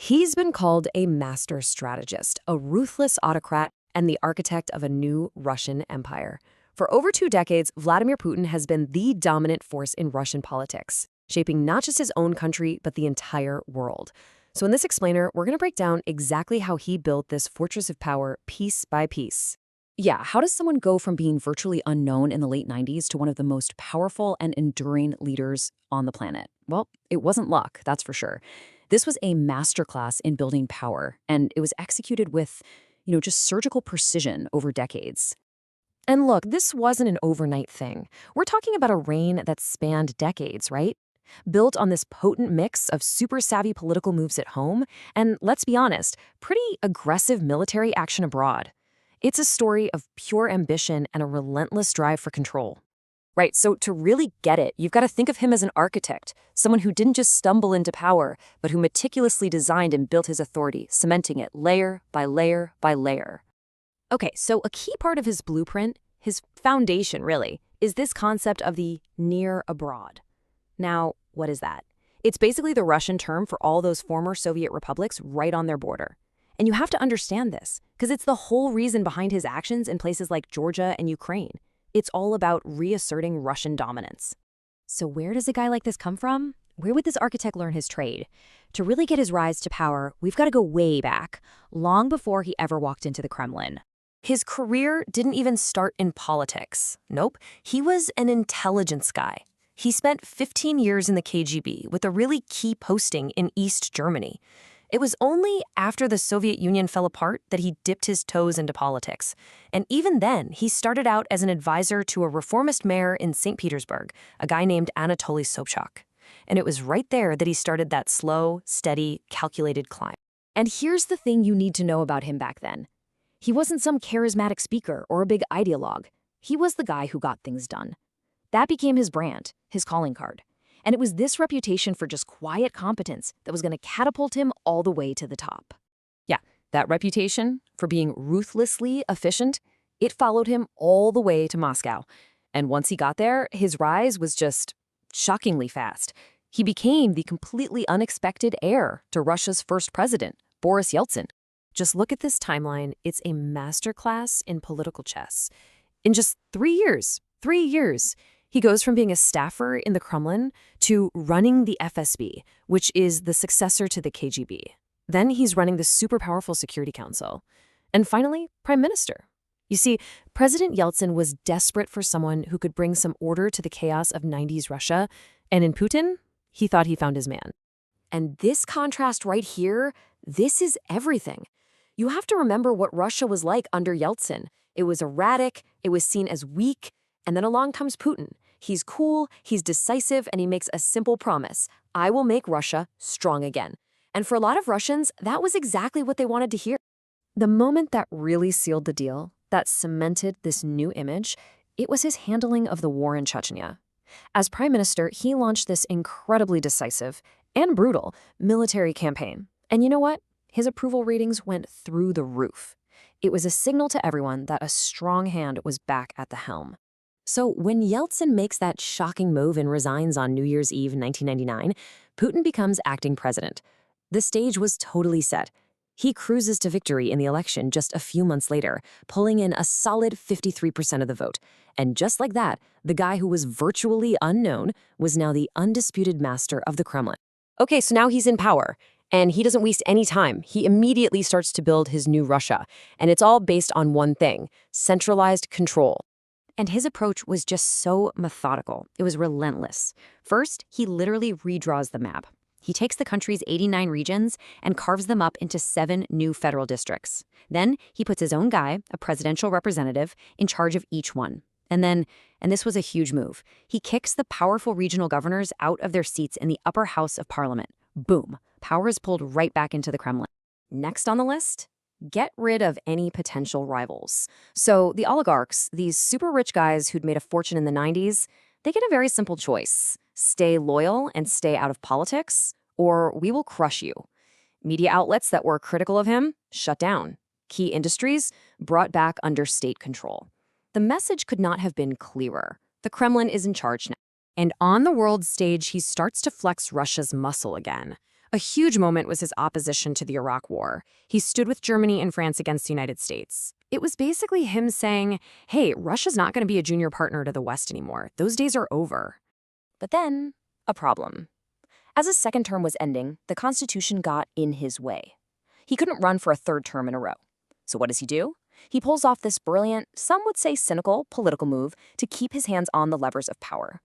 He's been called a master strategist, a ruthless autocrat, and the architect of a new Russian empire. For over 2 decades, Vladimir Putin has been the dominant force in Russian politics, shaping not just his own country, but the entire world. So in this explainer, we're going to break down exactly how he built this fortress of power piece by piece. Yeah, how does someone go from being virtually unknown in the late 90s to one of the most powerful and enduring leaders on the planet? Well, it wasn't luck, that's for sure. This was a masterclass in building power, and it was executed with, just surgical precision over decades. And look, this wasn't an overnight thing. We're talking about a reign that spanned decades, right? Built on this potent mix of super savvy political moves at home and, let's be honest, pretty aggressive military action abroad. It's a story of pure ambition and a relentless drive for control. Right, so to really get it, you've got to think of him as an architect, someone who didn't just stumble into power, but who meticulously designed and built his authority, cementing it layer by layer by layer. Okay, so a key part of his blueprint, his foundation really, is this concept of the near abroad. Now, what is that? It's basically the Russian term for all those former Soviet republics right on their border. And you have to understand this, because it's the whole reason behind his actions in places like Georgia and Ukraine. It's all about reasserting Russian dominance. So where does a guy like this come from? Where would this architect learn his trade? To really get his rise to power, we've got to go way back, long before he ever walked into the Kremlin. His career didn't even start in politics. Nope, he was an intelligence guy. He spent 15 years in the KGB with a really key posting in East Germany. It was only after the Soviet Union fell apart that he dipped his toes into politics. And even then, he started out as an advisor to a reformist mayor in St. Petersburg, a guy named Anatoly Sobchak. And it was right there that he started that slow, steady, calculated climb. And here's the thing you need to know about him back then. He wasn't some charismatic speaker or a big ideologue. He was the guy who got things done. That became his brand, his calling card. And it was this reputation for just quiet competence that was going to catapult him all the way to the top. Yeah, that reputation for being ruthlessly efficient, it followed him all the way to Moscow. And once he got there, his rise was just shockingly fast. He became the completely unexpected heir to Russia's first president, Boris Yeltsin. Just look at this timeline. It's a masterclass in political chess. In just 3 years, he goes from being a staffer in the Kremlin to running the FSB, which is the successor to the KGB. Then he's running the super powerful Security Council. And finally, Prime Minister. You see, President Yeltsin was desperate for someone who could bring some order to the chaos of 90s Russia, and in Putin, he thought he found his man. And this contrast right here, this is everything. You have to remember what Russia was like under Yeltsin. It was erratic, it was seen as weak, and then along comes Putin. He's cool, he's decisive, and he makes a simple promise. I will make Russia strong again. And for a lot of Russians, that was exactly what they wanted to hear. The moment that really sealed the deal, that cemented this new image, it was his handling of the war in Chechnya. As prime minister, he launched this incredibly decisive and brutal military campaign. And you know what? His approval ratings went through the roof. It was a signal to everyone that a strong hand was back at the helm. So when Yeltsin makes that shocking move and resigns on New Year's Eve 1999, Putin becomes acting president. The stage was totally set. He cruises to victory in the election just a few months later, pulling in a solid 53% of the vote. And just like that, the guy who was virtually unknown was now the undisputed master of the Kremlin. Okay, so now he's in power, and he doesn't waste any time. He immediately starts to build his new Russia, and it's all based on one thing: centralized control. And his approach was just so methodical. It was relentless. First, he literally redraws the map. He takes the country's 89 regions and carves them up into 7 new federal districts. Then he puts his own guy, a presidential representative, in charge of each one. And this was a huge move, he kicks the powerful regional governors out of their seats in the upper house of parliament. Boom, power is pulled right back into the Kremlin. Next on the list? Get rid of any potential rivals. So the oligarchs, these super rich guys who'd made a fortune in the 90s, they get a very simple choice. Stay loyal and stay out of politics, or we will crush you. Media outlets that were critical of him, shut down. Key industries, brought back under state control. The message could not have been clearer. The Kremlin is in charge now. And on the world stage, he starts to flex Russia's muscle again. A huge moment was his opposition to the Iraq War. He stood with Germany and France against the United States. It was basically him saying, hey, Russia's not going to be a junior partner to the West anymore. Those days are over. But then, a problem. As his second term was ending, the Constitution got in his way. He couldn't run for a third term in a row. So what does he do? He pulls off this brilliant, some would say cynical, political move to keep his hands on the levers of power.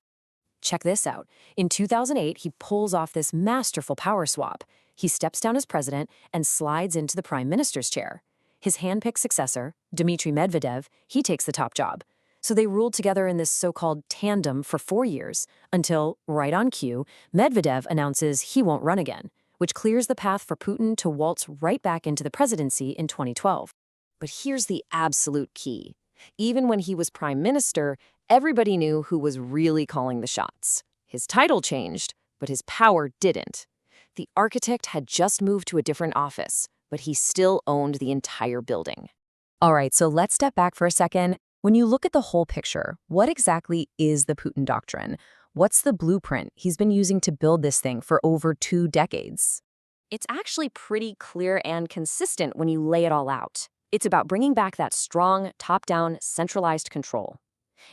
Check this out. In 2008, he pulls off this masterful power swap. He steps down as president and slides into the prime minister's chair. His handpicked successor, Dmitry Medvedev, he takes the top job. So they ruled together in this so-called tandem for 4 years, until, right on cue, Medvedev announces he won't run again, which clears the path for Putin to waltz right back into the presidency in 2012. But here's the absolute key. Even when he was prime minister, everybody knew who was really calling the shots. His title changed, but his power didn't. The architect had just moved to a different office, but he still owned the entire building. All right, so let's step back for a second. When you look at the whole picture, what exactly is the Putin doctrine? What's the blueprint he's been using to build this thing for over 2 decades? It's actually pretty clear and consistent when you lay it all out. It's about bringing back that strong, top-down, centralized control.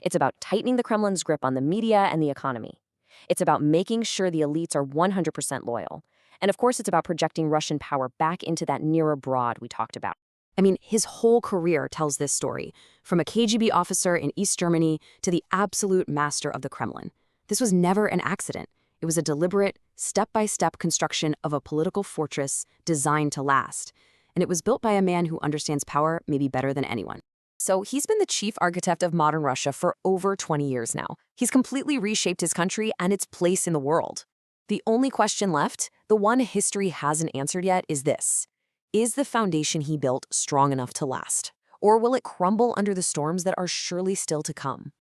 It's about tightening the Kremlin's grip on the media and the economy. It's about making sure the elites are 100% loyal. And of course, it's about projecting Russian power back into that near abroad we talked about. I mean, his whole career tells this story, from a KGB officer in East Germany to the absolute master of the Kremlin. This was never an accident. It was a deliberate, step-by-step construction of a political fortress designed to last. And it was built by a man who understands power maybe better than anyone. So he's been the chief architect of modern Russia for over 20 years now. He's completely reshaped his country and its place in the world. The only question left, the one history hasn't answered yet, is this. Is the foundation he built strong enough to last? Or will it crumble under the storms that are surely still to come?